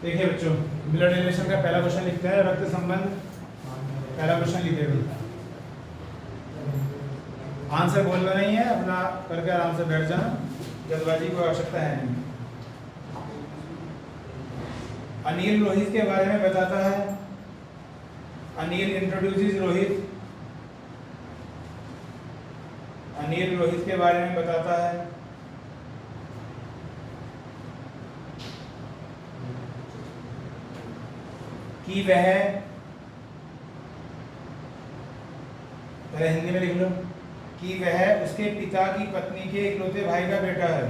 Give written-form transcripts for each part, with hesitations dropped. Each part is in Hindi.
देखिए बच्चों, ब्लड रिलेशन का पहला क्वेश्चन लिखते हैं, रक्त संबंध। पहला क्वेश्चन लिखिएगा। आंसर बोलना नहीं है, अपना करके आराम से बैठ जाना, जल्दबाजी की आवश्यकता है नहीं। अनिल रोहित के बारे में बताता है। अनिल इंट्रोड्यूसेस रोहित। अनिल रोहित के बारे में बताता है। कि वह, पहले हिंदी में लिख लो, कि वह उसके पिता की पत्नी के इकलौते भाई का बेटा है।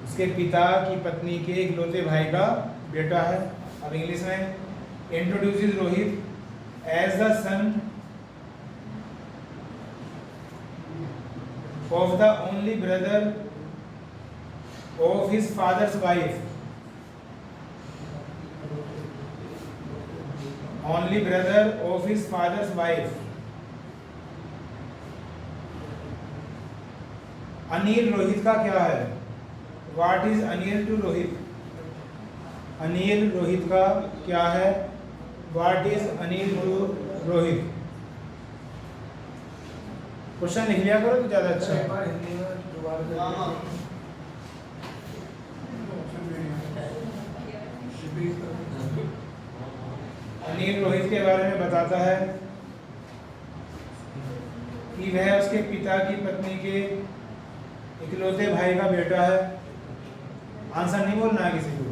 उसके पिता की पत्नी के इकलौते भाई का बेटा है। अब इंग्लिश में, introduces Rohit as the son of the only brother of his father's wife. Only brother of his father's wife. Anil Rohit का क्या है? What is Anil to Rohit? Anil Rohit का क्या है? What is Anil to Rohit? Question लिख लिया करो तो ज्यादा अच्छा है। अनिल रोहित के बारे में बताता है कि वह उसके पिता की पत्नी के इकलौते भाई का बेटा है। आंसर नहीं बोलना है किसी को।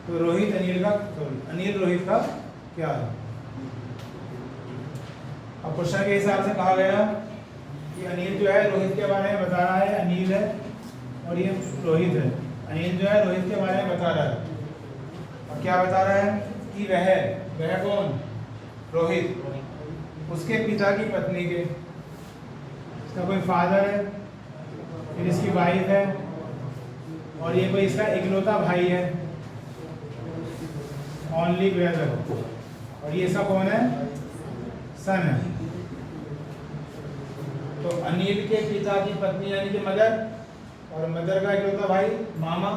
तो रोहित अनिल का, अनिल रोहित का क्या है? अब क्वेश्चन के हिसाब से कहा गया कि अनिल जो है रोहित के बारे में बता रहा है। अनिल है और ये रोहित है। अनिल जो है रोहित के बारे में बता रहा है। और क्या बता रहा है? कि वह कौन? रोहित उसके पिता की पत्नी के, इसका कोई फादर है, फिर इसकी वाइफ है, और ये कोई इसका इकलौता भाई है, ओनली ब्रदर, और ये इसका कौन है? सन है। तो अनिल के पिता की पत्नी यानी कि मदर, और मदर का इकलौता भाई मामा,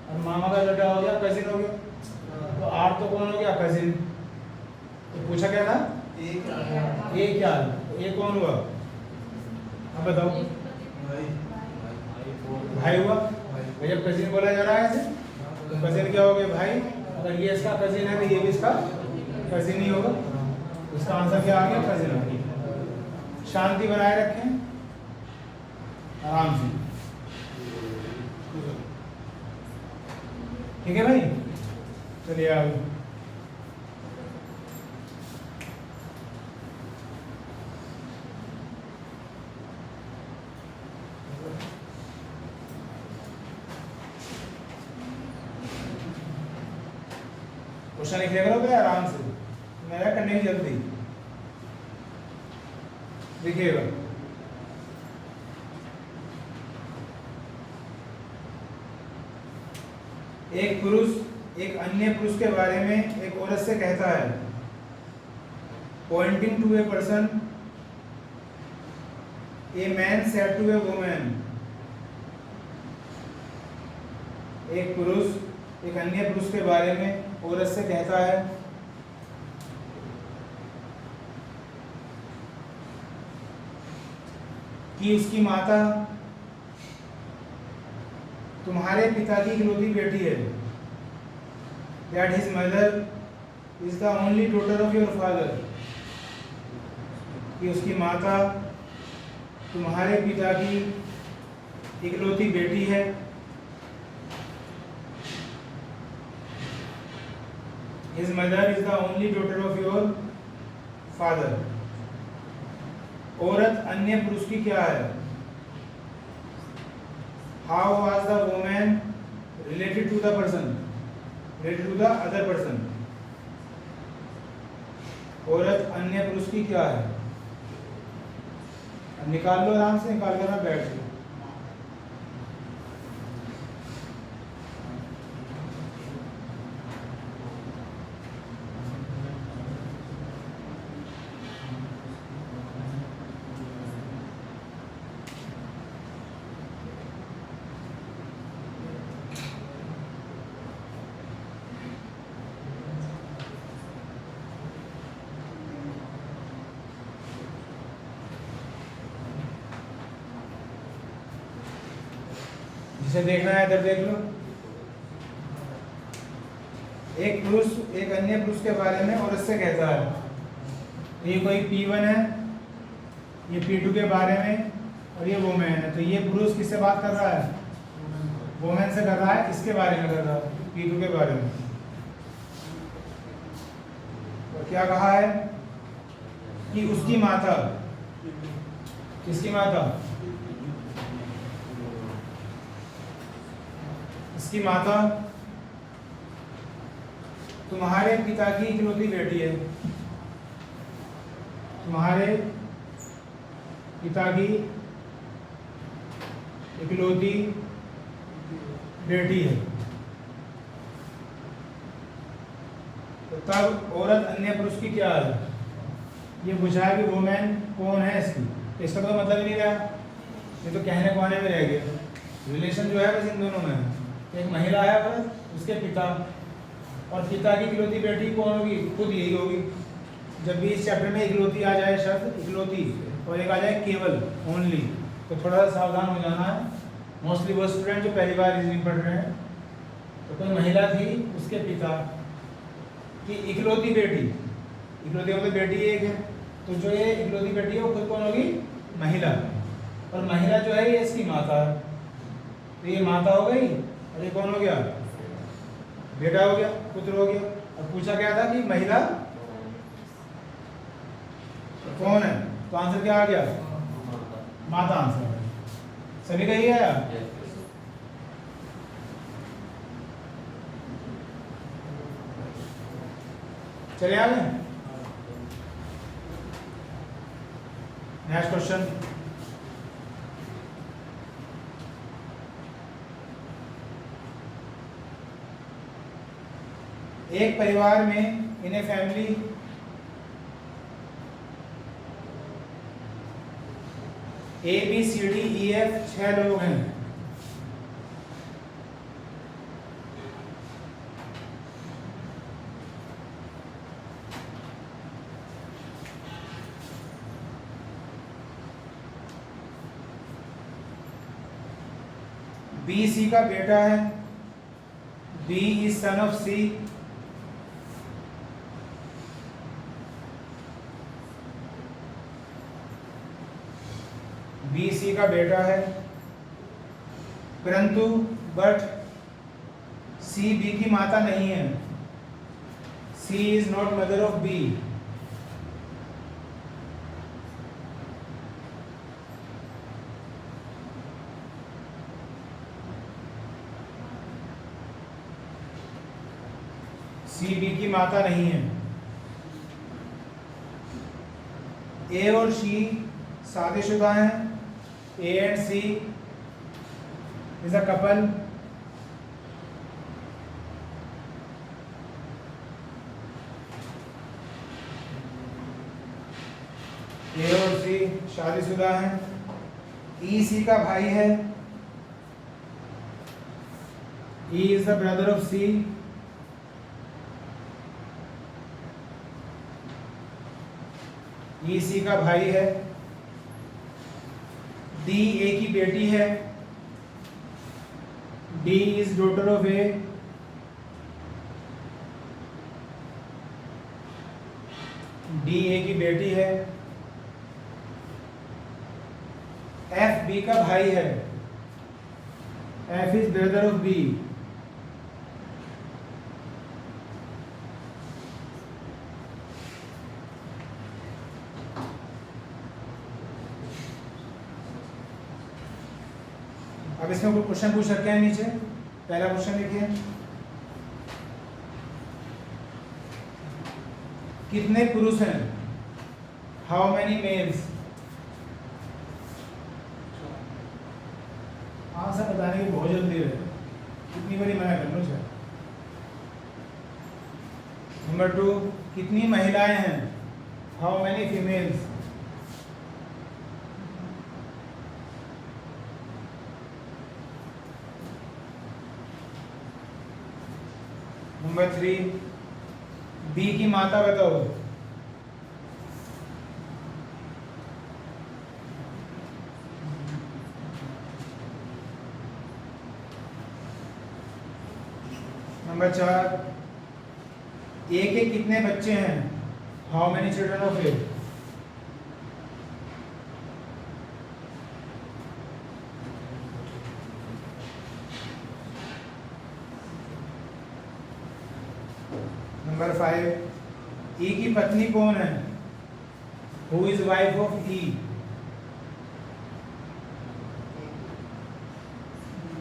और मामा का बेटा हो गया कजिन हो गया। तो आर तो कौन हो गया? कजिन। तो पूछा क्या था? ए क्या? ए कौन हुआ? अब बताओ। भाई हुआ। जब कजिन बोला जा रहा है ऐसे, तो कजिन क्या हो गया? भाई। अगर ये इसका कजिन है तो ये भी इसका कजिन ही होगा। इसका आंसर क्या आ गया? कजिन आ गया। शांति बनाए रखें, आराम से। ठीक है भाई, चलिए आगे। क्वेश्चन लिख लिया करो आराम से, मेरा करने की जल्दी लिखिएगा। एक पुरुष एक अन्य पुरुष के बारे में एक औरत से कहता है, pointing to a person, a man said to a woman. एक पुरुष एक अन्य पुरुष के बारे में औरत से कहता है कि उसकी माता तुम्हारे पिता की इकलौती बेटी है। That his mother is the only daughter of your father। कि उसकी माता तुम्हारे पिता की इकलौती बेटी है। His mother is the only daughter of your father। औरत अन्य पुरुष की क्या है? How was the woman related to the person? Related to the other person। औरत अन्य पुरुष की क्या है? अब निकाल लो, आराम से निकाल कर ना बैठ जाओ। जिसे देखना है इधर देख लो। एक पुरुष एक अन्य पुरुष के बारे में और इससे कहता है, ये कोई P1 है, ये P2 के बारे में, और ये वोमेन है। तो ये पुरुष किससे बात कर रहा है? वोमेन से कर रहा है, इसके बारे में कर रहा है, P2 के बारे में। और क्या कहा है कि उसकी माता, किसकी माता? इसकी माता तुम्हारे पिता की इकलौती बेटी है, तुम्हारे पिता की इकलौती बेटी है। तो तब औरत अन्य पुरुष की क्या है? ये पूछा है कि वोमेन कौन है इसकी, तो इसका तो मतलब ही नहीं रहा, ये तो कहने कोने में रह गया। रिलेशन जो है बस इन दोनों में है। एक महिला है बस, उसके पिता, और पिता की इकलौती बेटी कौन होगी? खुद यही होगी। जब भी इस चैप्टर में इकलौती आ जाए शब्द इकलौती और एक आ जाए केवल, ओनली, तो थोड़ा सा सावधान हो जाना है। मोस्टली वो स्टूडेंट जो पहली बार रीजनिंग पढ़ रहे हैं, तो कोई महिला थी, उसके पिता की इकलौती बेटी, इकलौती मतलब बेटी एक है, तो जो ये इकलौती बेटी है वो खुद कौन होगी? महिला। और महिला जो है ये इसकी माता है, तो ये माता हो गई, और ये कौन हो गया? बेटा हो गया, पुत्र हो गया। और पूछा क्या था कि महिला कौन है, तो आंसर क्या आ गया? माता आंसर है। सभी का ही है यार? चलिए आगे नेक्स्ट क्वेश्चन। एक परिवार में in a family A B C D E F 6 लोग हैं। B C का बेटा है, B is son of C, B C का बेटा है, परंतु बट C B की माता नहीं है। C is not mother of B। C B की माता नहीं है। A और C शादीशुदा हैं, A and C is a couple। A और C शादीशुदा हैं। E C का भाई है, E is the brother of C। E C का भाई है। D A की बेटी है, D is daughter of A। D A की बेटी है। F B का भाई है, F is brother of B। अब इसमें कोई क्वेश्चन पूछ सकते हैं नीचे। पहला क्वेश्चन देखिए, कितने पुरुष हैं? How many mails? आंसर बताने की बहुत जल्दी है, कितनी बारी मना कर लो। नंबर 2, कितनी महिलाएं हैं? How many females? Number 3, B की माता बताओ। नंबर 4, ए के कितने बच्चे हैं? How many children of A? Number 5, ई की पत्नी कौन है? Who is wife of E?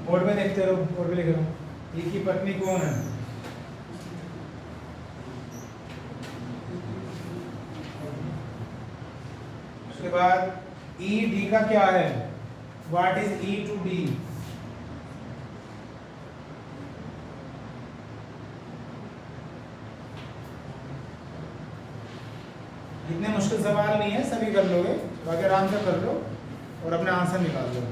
Board पे देखते रहो, बोर्ड पे लिख रहा हूँ। ई की पत्नी कौन है? उसके बाद ई डी का क्या है? What is E to D? इतने मुश्किल सवाल नहीं है, सभी कर लोगे, बाकी आराम से कर लो और अपने आंसर निकाल लो।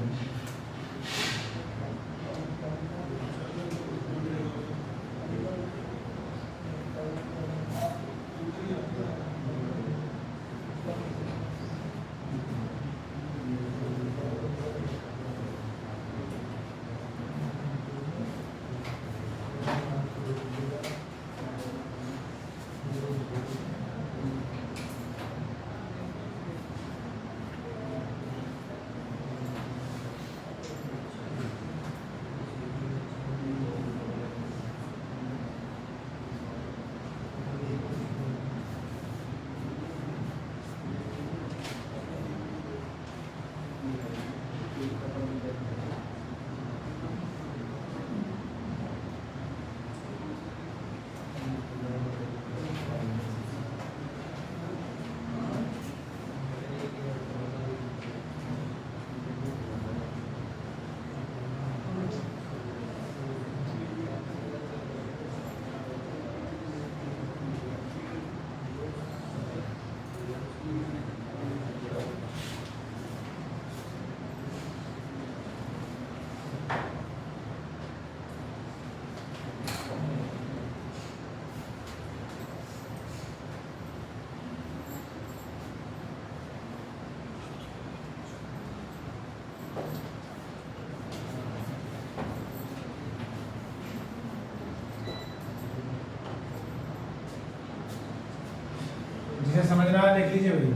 जिसे समझना है देख लीजिए भाई।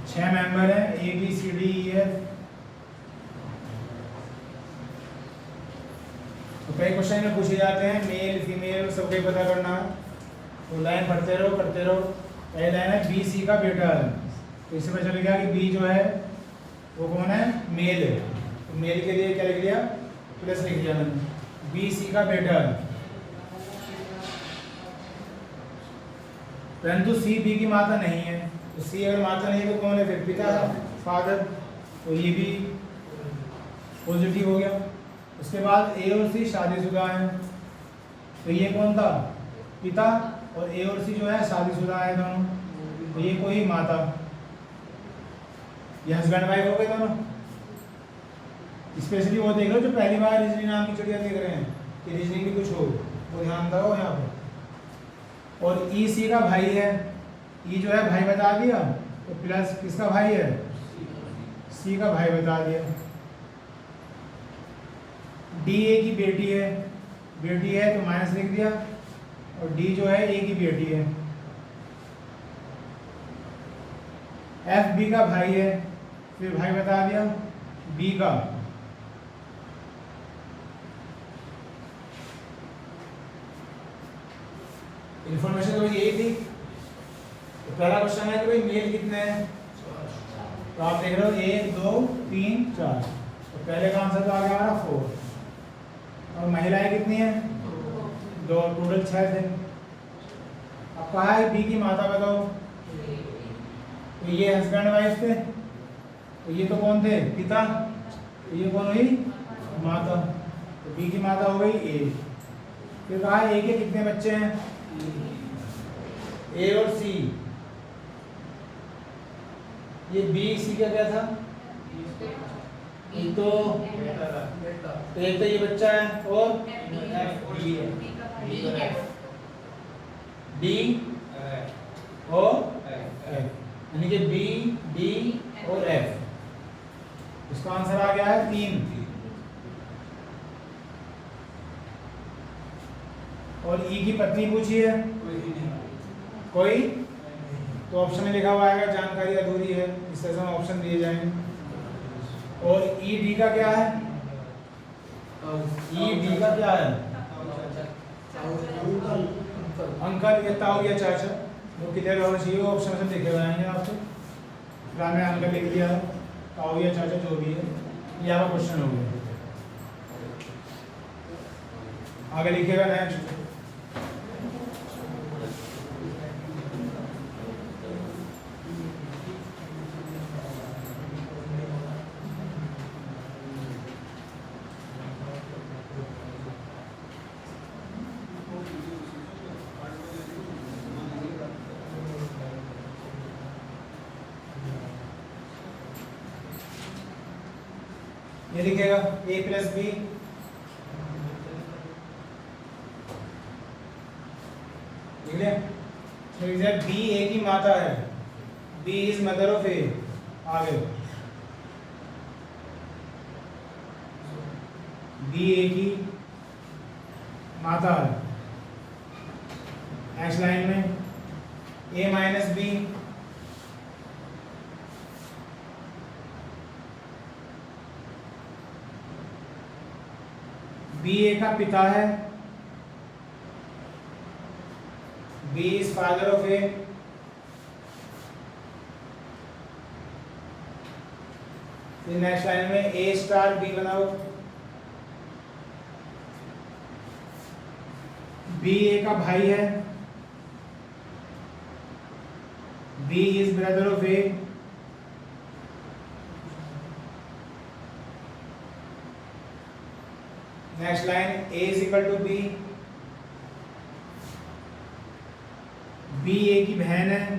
6 मेंबर हैं, A B C D E F. तो कई क्वेश्चन में पूछे जाते हैं, मेल फीमेल सबको ही पता करना है। तो लाइन पढ़ते रहो करते रहो। पहली लाइन है बी सी का बेटा है, तो इससे पता चल गया कि बी जो है वो कौन है? मेल है। तो मेल के लिए क्या लिख दिया? प्लस लिख दिया मैंने, बी सी का बेटा है। परंतु सी बी की माता नहीं है, तो सी अगर माता नहीं है तो कौन है फिर? पिता है, फादर। तो ये भी पॉजिटिव हो गया। उसके बाद ए और सी शादीशुदा हैं, तो ये कौन था? पिता। और ए और सी जो है शादीशुदा है दोनों, तो ये कोई माता। ये हस्बैंड वाइफ हो गए दोनों। स्पेशली वो देख लो जो पहली बार रीजनिंग नाम की चिड़िया देख रहे हैं कि रीजनिंग भी कुछ हो, वो ध्यान दो यहाँ पर। और ई सी का भाई है, ई जो है भाई बता दिया, तो प्लस किसका भाई है? सी का भाई बता दिया। डी ए की बेटी है तो माइनस लिख दिया, और डी जो है ए की बेटी है। एफ बी का भाई है, फिर भाई बता दिया बी का। इन्फॉर्मेशन तो यही थी। तो पहला क्वेश्चन है कि भाई मेल कितने हैं? तो आप देख रहे हो 1 2 3 4, तो पहले का आंसर तो आ गया हमारा 4। और महिलाएं कितनी हैं? 2, टोटल 6 थे। अब कहा है बी की माता बताओ, तो ये हस्बैंड वाइफ थे, तो ये तो कौन थे? पिता। तो ये कौन हुई? माता। तो बी की माता हो गई ए। फिर कहा है ए के कितने बच्चे हैं? ए और सी। ये बी सी का क्या था? तो एक तो ये बच्चा है, और डी और एफ, यानी कि बी डी और एफ। इसका आंसर आ गया है 3। और ई की पत्नी पूछी है, कोई, तो ऑप्शन में लिखा हुआ आएगा जानकारी अधूरी है, इस तरह से ऑप्शन दिए जाएंगे। और ई डी का क्या है, ई डी का क्या है, अंकल या ताऊ या चाचा, वो क्लियर होना चाहिए, वो ऑप्शन से लिखे हुए आएंगे आपको। फिर हमने अंकल लिख दिया, ताऊ या चाचा जो भी है, ये आपका क्वेश्चन हो गया। आगे लिखिएगा नेक्स्ट। ये लिखेगा a plus B, B A की माता है, B is mother of A. आगे बी ए की माता है, नेक्स्ट लाइन में A minus B, B A का पिता है, B is father of A. फिर नेक्स्ट लाइन में ए स्टार बी बनाओ, बी ए का भाई है, B is brother of A. Next line a is equal to B, B A की बहन है,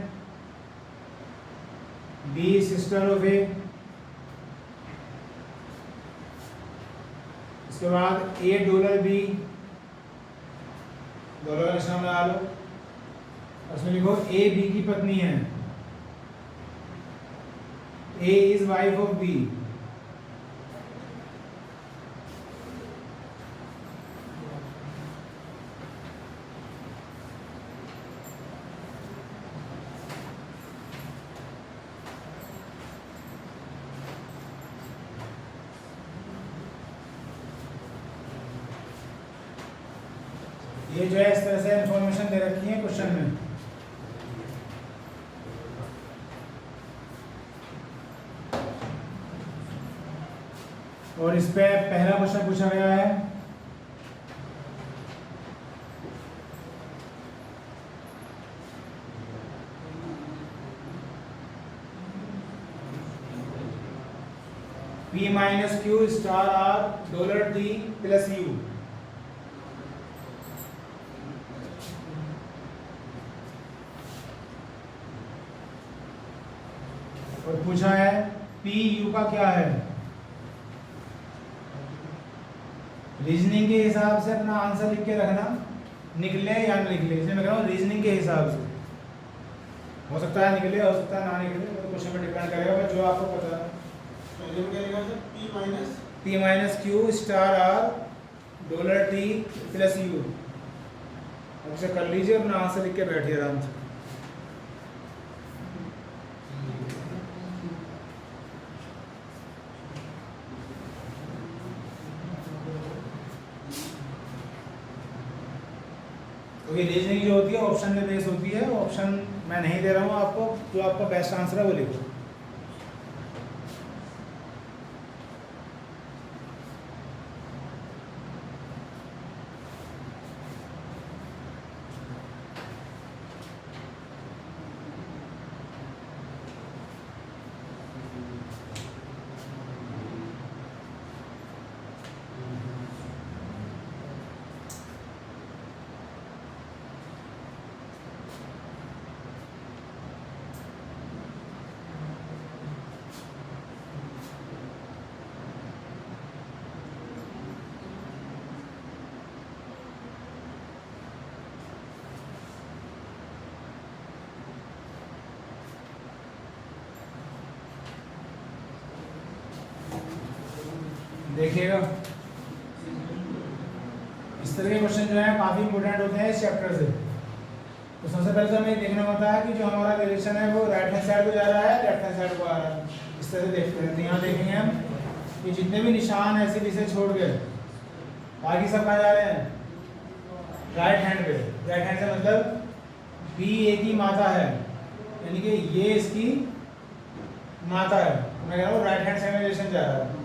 बी सिस्टर ऑफ ए। इसके बाद ए डॉलर बी, डॉलर का निशान लगा लो, उसमें लिखो ए बी की पत्नी है, ए इज वाइफ ऑफ बी। ये जो है इस तरह से इंफॉर्मेशन दे रखी है क्वेश्चन में। और इस पे पहला क्वेश्चन पूछा गया है, P minus Q star R dollar T plus U. और पूछा है पी यू का क्या है। रीजनिंग के हिसाब से अपना आंसर लिख के रखना, निकले या न निकले। इसलिए मैं कह रहा हूँ रीजनिंग के हिसाब से, हो सकता है निकले, हो सकता है ना निकले, तो क्वेश्चन पे डिपेंड करेगा जो आपको पता है। P minus Q star R dollar T plus U. अब से कर लीजिए, अपना आंसर लिख के बैठिए आराम से। तो ये रीजनिंग जो होती है ऑप्शन में बेस होती है। ऑप्शन मैं नहीं दे रहा हूँ आपको, जो आपका बेस्ट आंसर है वो लिखो। देखिएगा इस तरह के क्वेश्चन जो है काफ़ी इंपॉर्टेंट होते हैं इस चैप्टर से। तो सबसे पहले तो हमें देखना होता है कि जो हमारा रिलेशन है वो राइट हैंड साइड को जा रहा है, लेफ्ट हैंड साइड को आ रहा है। इस तरह से देखते हैं। तो यहाँ देखेंगे हम कि जितने भी निशान ऐसे पीछे छोड़ के बाकी सब कहाँ जा रहे हैं, राइट हैंड पे। राइट हैंड से मतलब बी ए की माता है, यानी कि ये इसकी माता है। मैं कह रहा हूँ राइट हैंड साइड में रिलेशन जा रहा है।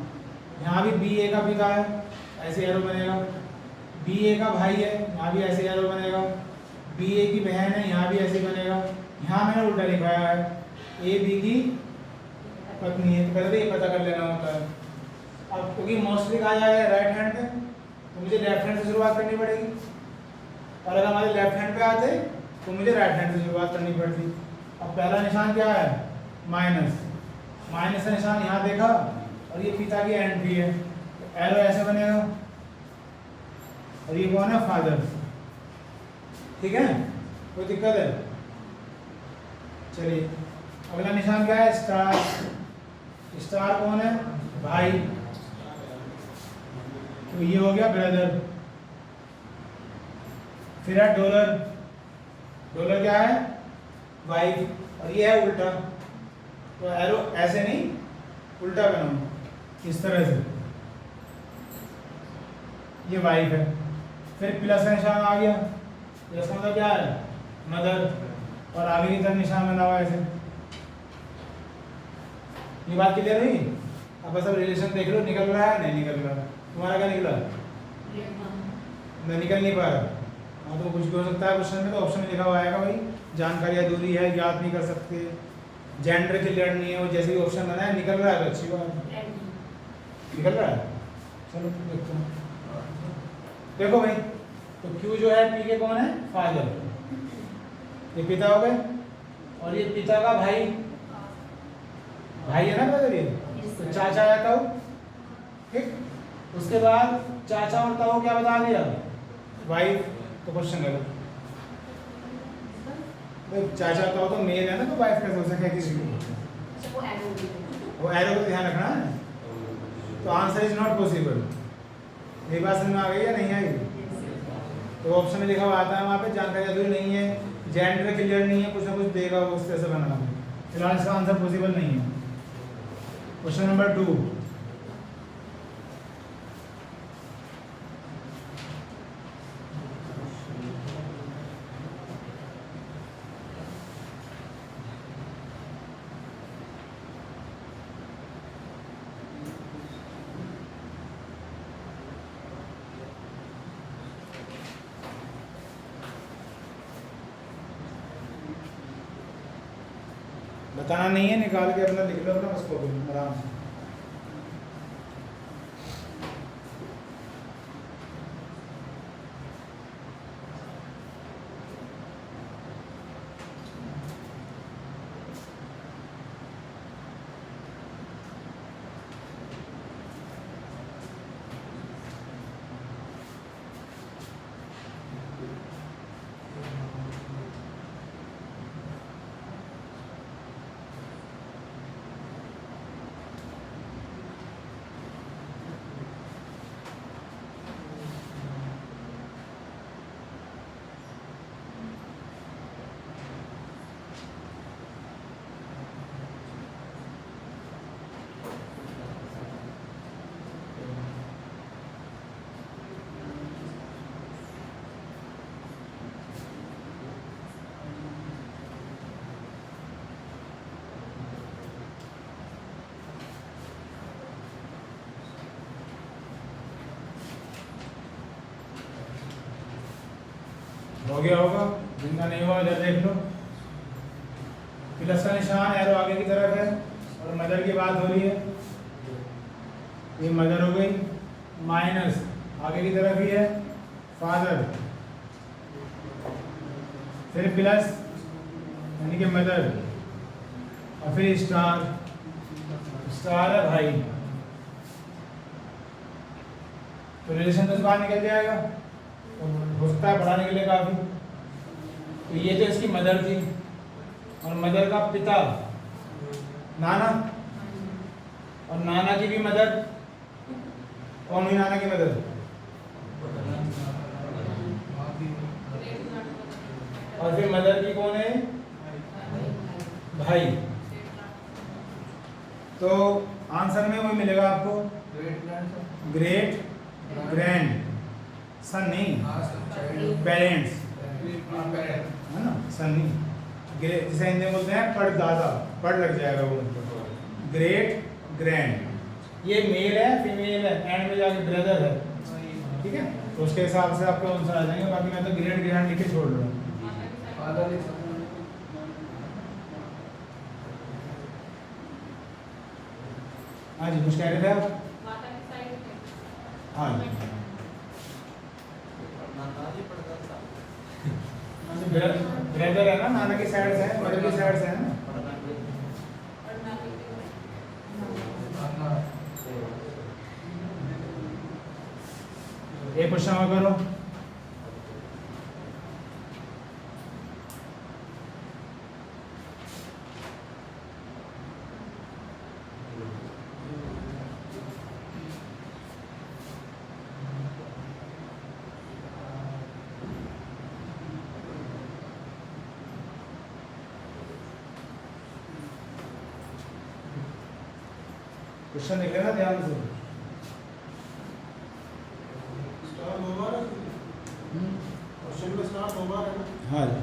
यहाँ भी बी ए का पिता है, ऐसे एरो बनेगा। बी ए का भाई है, यहाँ भी ऐसे एरो बनेगा। बी ए की बहन है, यहाँ भी ऐसे बनेगा। यहाँ मैंने उल्टा लिखाया है, ए बी की पत्नी है। तो पहले तो ये पता कर लेना होता है। अब क्योंकि मोस्टली कहा जाए राइट हैंड पे, तो मुझे लेफ्ट हैंड से शुरुआत करनी पड़ेगी। और अगर हमारे लेफ्ट हैंड पे आते तो मुझे राइट हैंड से शुरुआत करनी पड़ती। अब पहला निशान क्या है, माइनस। माइनस का निशान यहाँ देखा और ये पिता की एंट्री है, तो एरो ऐसे बनेगा। और ये कौन है, फादर। ठीक है, कोई दिक्कत है? चलिए अगला निशान क्या है, स्टार। स्टार कौन है, भाई। तो ये हो गया ब्रदर। फिर है डॉलर। डॉलर क्या है, वाइफ। और ये है उल्टा, तो एरो ऐसे नहीं, उल्टा बनाओ इस तरह से, ये वाइफ है। फिर प्लस का निशान आ गया। प्लस का मतलब क्या है, मदर। और आगे की तरफ निशान बना हुआ है ऐसे। ये बात क्लियर हुई? अब बस अब रिलेशन देख लो, निकल रहा है नहीं निकल रहा। तुम्हारा क्या निकला, नहीं निकल नहीं पा रहा। हाँ तो कुछ भी हो सकता है क्वेश्चन में, तो ऑप्शन में लिखा हुआ आएगा भाई जानकारी अधूरी है, याद नहीं कर सकते, जेंडर क्लियर नहीं है। वो जैसे ही ऑप्शन बना है निकल रहा है तो अच्छी बात है, निकल रहा है। चलो देखते हैं। देखो भाई, तो क्यू जो है पी के कौन है, फादर। ये पिता हो गए। और ये पिता का भाई, भाई है ना ब्रदर। ये तो चाचा या ताऊ। ठीक, उसके बाद चाचा और ताऊ क्या बता दिया, वाइफ। तो क्वेश्चन करो, चाचा ताऊ तो मेल है ना, तो वाइफ कैसे हो सकता है किसी को? वो एरो को ध्यान रखना है। तो आंसर इज नॉट पॉसिबल। मेरी बात समझ में आ गई या नहीं आई? तो ऑप्शन में लिखा हुआ आता है, वहाँ पे जानकारी अधूरी नहीं है, जेंडर क्लियर नहीं है, कुछ ना कुछ देगा वो उस तरह से बना। फिलहाल इसका आंसर पॉसिबल नहीं है। Question number 2। बताना नहीं है, निकाल के अपना लिख लो अपना, उसको आराम से। हो गया होगा, जिनका नहीं हुआ इधर देख लो। प्लस का निशान एरो आगे की तरफ है और मदर की बात हो रही है, ये मदर हो गई। माइनस आगे की तरफ ही है, फादर। फिर प्लस यानी कि मदर, और फिर स्टार। स्टार है भाई। तो रिलेशन तो बाहर निकल जाएगा, हो सकता है पढ़ाने के लिए काफी। तो ये तो इसकी मदर थी, और मदर का पिता नाना, और नाना की भी मदर। कौन हुई नाना की मदर? और फिर मदर की कौन है? भाई। तो आंसर में वही मिलेगा आपको, ग्रेट ग्रैंड सन नहीं, पेरेंट्स है ना, सन नहीं, ग्रेट जिसे हिंदी में बोलते हैं परदादा, पढ़ लग जाएगा वो, ग्रेट ग्रैंड। ये मेल है फीमेल है, एंड में जाके ब्रदर है, ठीक है, तो उसके हिसाब से आपके आंसर आ जाएंगे। बाकी मैं तो ग्रेट ग्रैंड लिख के छोड़ रहा हूँ। हाँ जी, कुछ कह रहे थे आप? हाँ जी, ब्रदर है ना, नाना की साइड से है, मदर की साइड से है ना। एक क्वेश्चन और करो। क्वेश्चन देख लेना ध्यान से। क्वेश्चन में स्टार्ट होगा है ना? हाँ जी,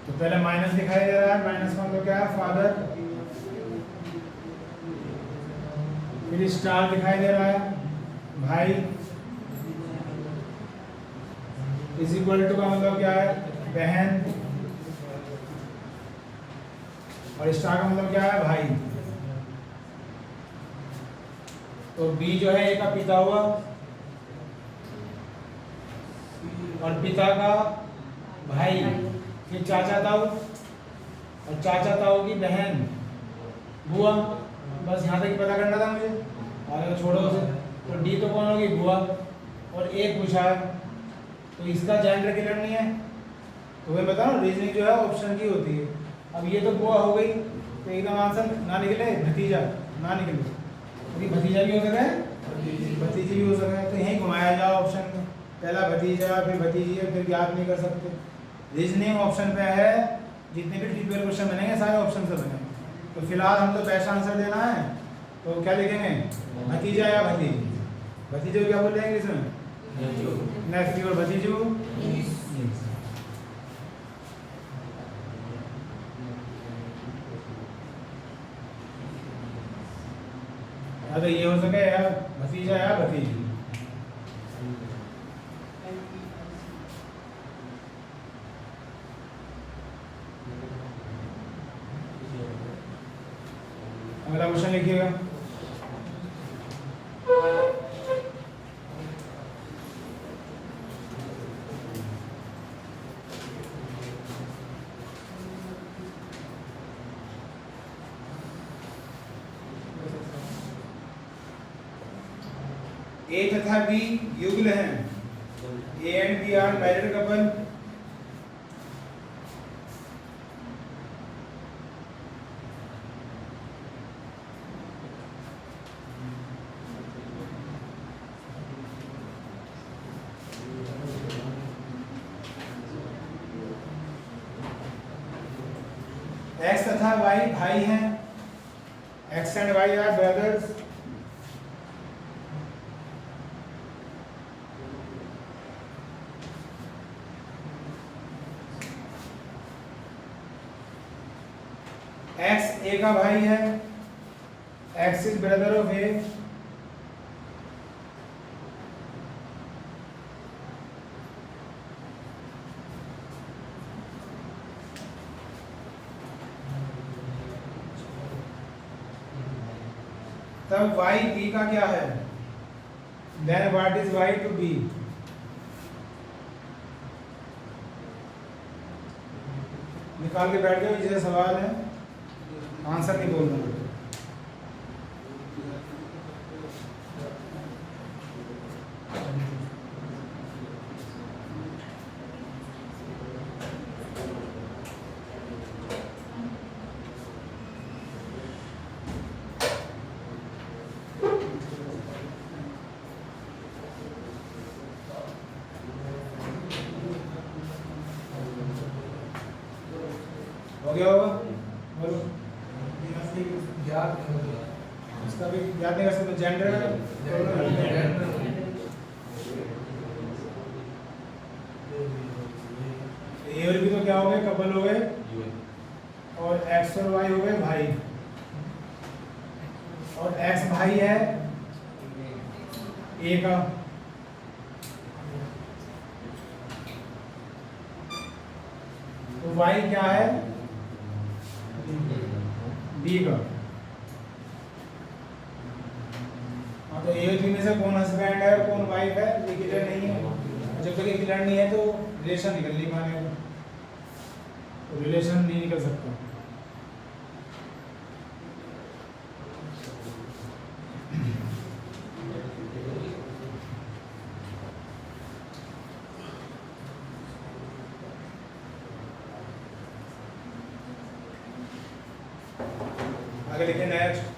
तो पहले माइनस दिखाई दे रहा है, माइनस का मतलब क्या है? फादर। फिर स्टार दिखाई दे रहा है, भाई। इज इक्वल टू का मतलब क्या है? बहन। और स्टार का मतलब क्या है? भाई। तो बी जो है ए का पिता हुआ, और पिता का भाई, फिर चाचा ताऊ, और चाचा ताऊ की बहन बुआ। बस यहाँ तक ही पता करना था मुझे, आगे तो छोड़ो उसे। तो डी तो कौन होगी? बुआ। और ए पूछा है तो इसका जेंडर क्लियर नहीं है, तो वही बताओ, रीजनिंग जो है ऑप्शन की होती है। अब ये तो बुआ हो गई, तो एकदम आंसर ना निकले, भतीजा ना निकले, क्योंकि भतीजा भी हो सकता है, भतीजी भी हो सकता है। तो यहीं घुमाया जाओ ऑप्शन में, पहला भतीजा फिर भतीजी, फिर ज्ञात नहीं कर सकते। रीजनिंग ऑप्शन पे है, जितने भी ट्रिवियल क्वेश्चन बनेंगे सारे ऑप्शन से बनेंगे। तो फिलहाल हम तो बेस्ट आंसर देना है, तो क्या लिखेंगे? भतीजा या भतीजी। भतीजो क्या बोलेंगे इसमें? नेफ्यू। और भतीजू या तो ये हो सके या भतीजा या भतीजी। अगला क्वेश्चन लिखिएगा। ए तथा बी युगल हैं, A and B are married couple. X तथा वाई भाई हैं, X and Y are brothers. X A का भाई है, X is brother of A. तब y b का क्या है? Then what is y to b? निकाल के बैठ जाओ, जैसे सवाल है, आंसर नहीं बोलना। हो गया होगा? बोलो। इसका भी याद नहीं कर सकते, जेंडर ए और बी तो क्या हो गए? कपल हो गए, और एक्स और वाई हो गए भाई, और एक्स भाई है ए का, तो वाई क्या है? बी का। हाँ, तो ए और बी में से कौन हस्बैंड है और कौन वाइफ है ये क्लियर नहीं है। जब तक ये क्लियर नहीं है तो रिलेशन निकल नहीं पाएगा, तो रिलेशन नहीं निकल सकता। आगे लिखे नेक्स्ट।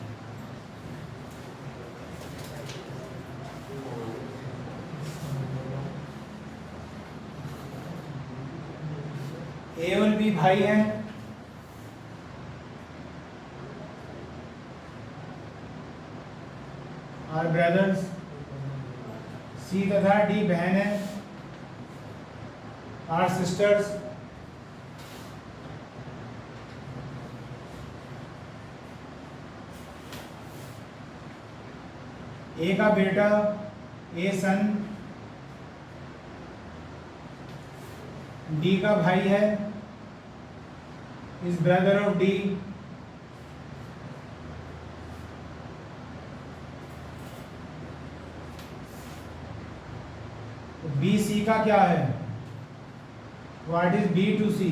ए और बी भाई हैं, आर ब्रदर्स। सी तथा डी बहन है, आर सिस्टर्स। ए का बेटा, ए सन, डी का भाई है, is brother of D. B C का क्या है? What is B to C?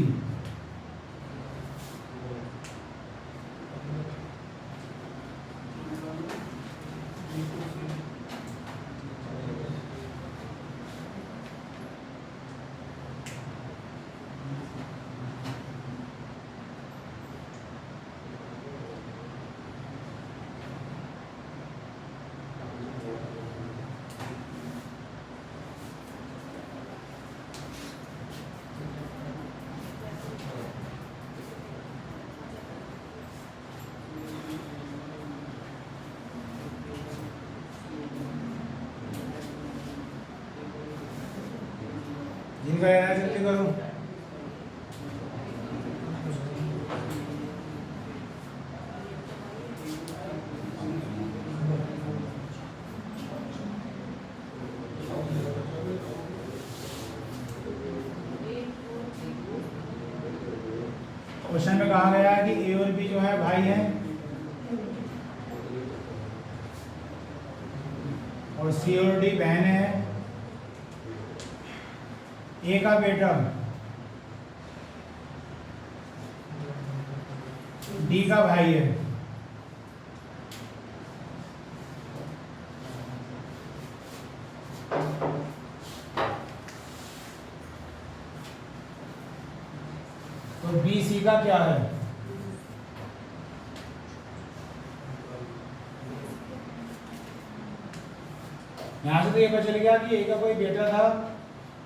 जिनका लेना है जल्दी करो। क्वेश्चन में कहा गया है कि ए और बी जो है भाई हैं, और सी और डी बहन है। ए का बेटा डी का भाई है, तो बी सी का क्या है? यहां से तो ये पता चल गया कि ए का कोई बेटा था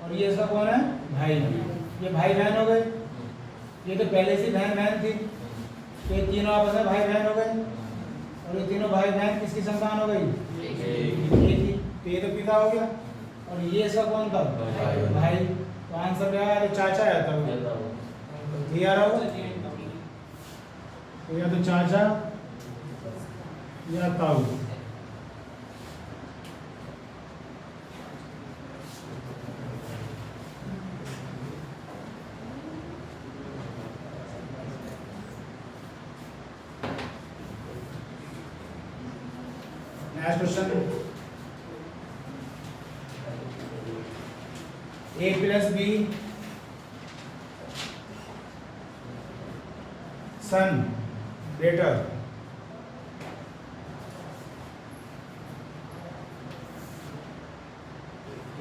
और ये इसका कौन है? भाई। ये भाई बहन हो गए। ये तो पहले से बहन बहन थी, तो ये तीनों आपस में भाई बहन हो गए, और ये तीनों भाई बहन किसकी संतान हो गई? एक ही। तो ये तो पिता हो गया, और ये इसका कौन था? भाई। तो आंसर क्या है? तो चाचा आता होगा, ये आ रहा होगा, तो या तो चाचा या ताऊ। Next question, A plus B son better,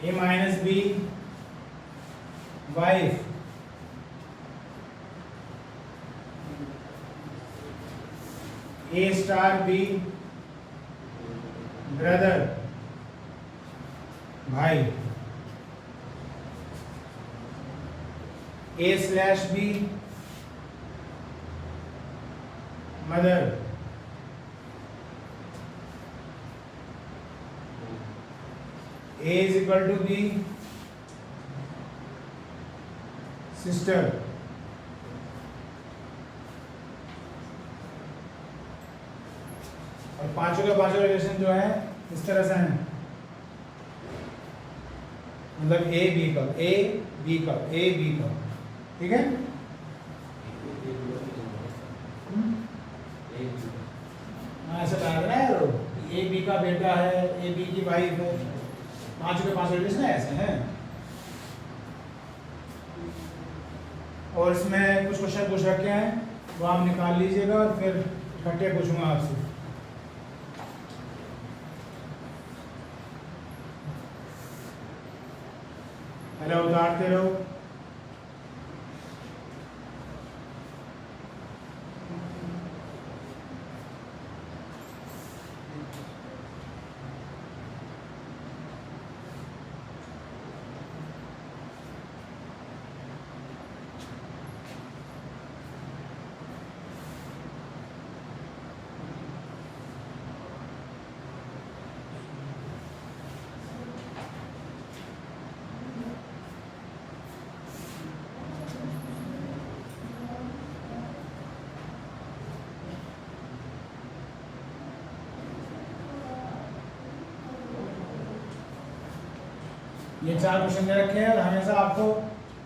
A minus B wife, A star B brother भाई, A slash B mother, A is equal to B sister, और पांचों के पांचों रिलेशन जो है इस तरह से हैं, मतलब ए बी का, ए बी का, ए बी का, ठीक है। हाँ ऐसा लग रहा है, ए बी का बेटा है, ए बी की वाइफ है, पांचों के पांचों रिलेशन ऐसे हैं। और इसमें कुछ क्वेश्चन पूछ रखे हैं वो आप निकाल लीजिएगा और फिर इकट्ठे पूछूंगा आपसे। पहले उतारते रहो। ये चार क्वेश्चन दे रखे हैं और हमेशा आपको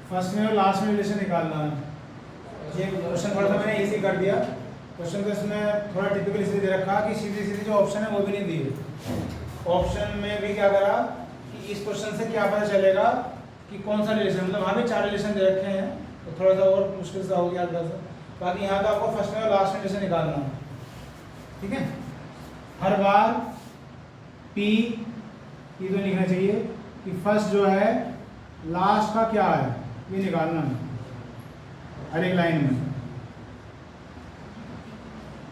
फर्स्ट में और लास्ट में रिलेशन निकालना है। ये क्वेश्चन थोड़ा सा मैंने इजी कर दिया। क्वेश्चन तो इसमें थोड़ा टिपिकल इसलिए दे रखा कि सीधी सीधी जो ऑप्शन है वो भी नहीं दिए। ऑप्शन में भी क्या करा कि इस क्वेश्चन से क्या पता चलेगा कि कौन सा रिलेशन, मतलब वहाँ भी चार रिलेशन दे रखे हैं तो थोड़ा सा और मुश्किल सा हो गया थोड़ा सा। बाकी यहाँ तो आपको फर्स्ट में और लास्ट में रिलेशन निकालना है, ठीक है। हर बार पी ये तो लिखना चाहिए कि फर्स्ट जो है लास्ट का क्या है ये निकालना है हर एक लाइन में,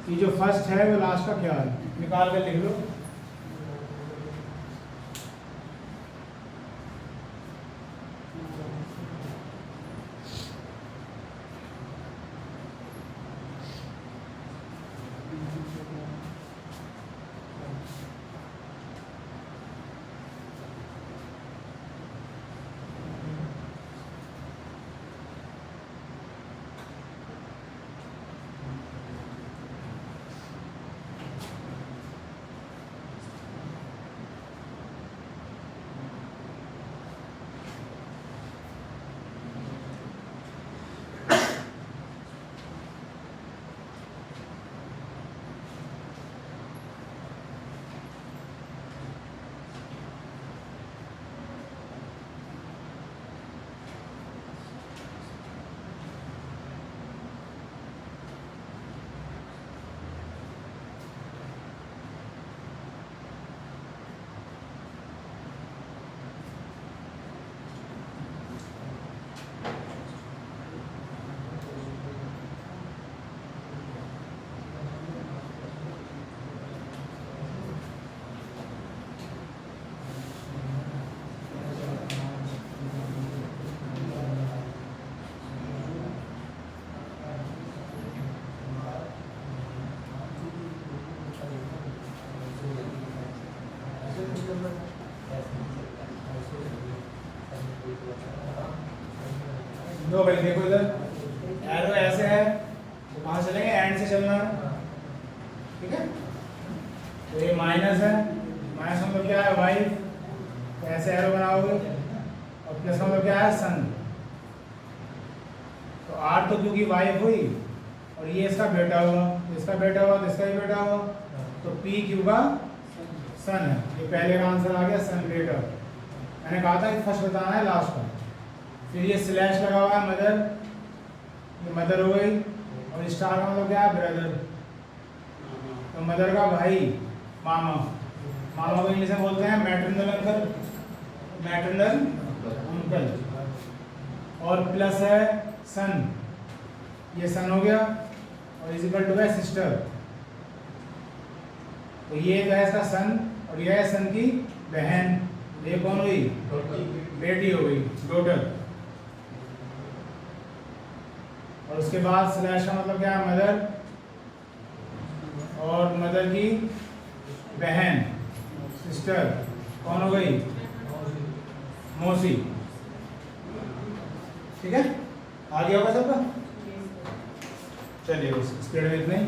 कि जो फर्स्ट है वो लास्ट का क्या है निकाल कर लिख लो। दो भाई देखो इधर एरो ऐसे है तो कहाँ चलेंगे, एंड से चलना है, ठीक है। तो ये माइनस है, माइनस मतलब क्या है वाइफ, तो ऐसे एरो बनाओगे, और प्लस मतलब क्या है सन। तो आर तो क्योंकि वाइफ हुई और ये इसका बेटा हुआ, इसका बेटा हुआ तो इसका भी बेटा हुआ, तो पी क्यू का सन है, ये पहले का आंसर आ गया सन ग्रेटर। मैंने कहा था कि फर्स्ट बताना है लास्ट का। फिर ये स्लैश लगा हुआ है मदर, ये मदर हो गई, और स्टार का मतलब क्या है ब्रदर, तो मदर का भाई मामा, मामा को इंग्लिश में बोलते हैं मैटरनल अंकल, मैटरनल अंकल। और प्लस है सन, ये सन हो गया, और इज इक्वल टू है सिस्टर, तो ये तो है इसका सन और ये है सन की बहन, ये कौन हुई बेटी हो गई डॉटर। और उसके बाद स्लैश का मतलब क्या है मदर, और मदर की बहन सिस्टर कौन हो गई मौसी। ठीक है, आ गया होगा सबका। चलिए स्पीड में इतना ही।